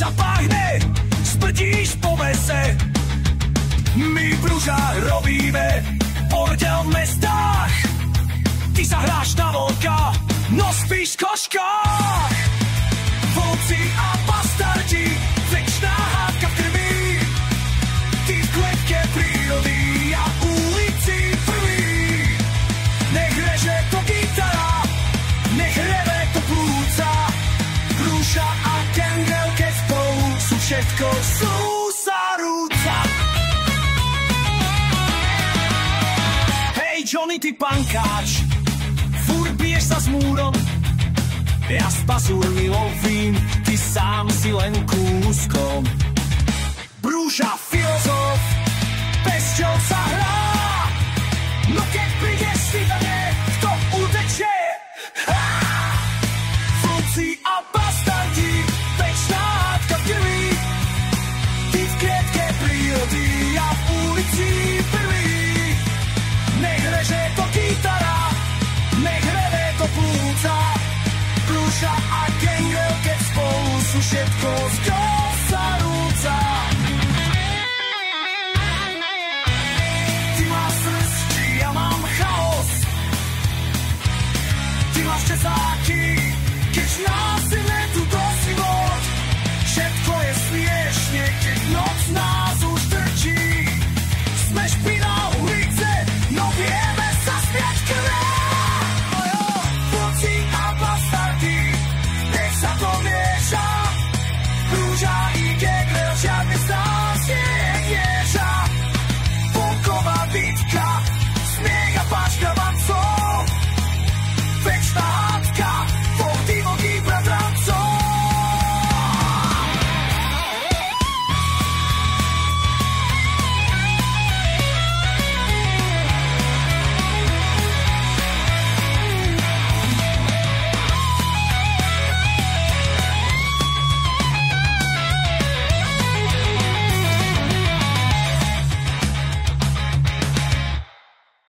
zapáhne, smrdíš po mese. My v Brúžach robíme bordel v mestách. Ty sa hráš na volka, no spíš v koškách. Volci a bastardi, večná hádka v krvi. Ty v kletke prírody a ulici prvý. Nech reže to gitara, nech reve to plúca. Brúša a Kendel, keď spolu sú všetko súsa rúca. Hej Johnny, ty pankáč, furt biješ sa s múrom. Ja s pazúrmi lovím, ty sám si len kúskom. Brúža filozof,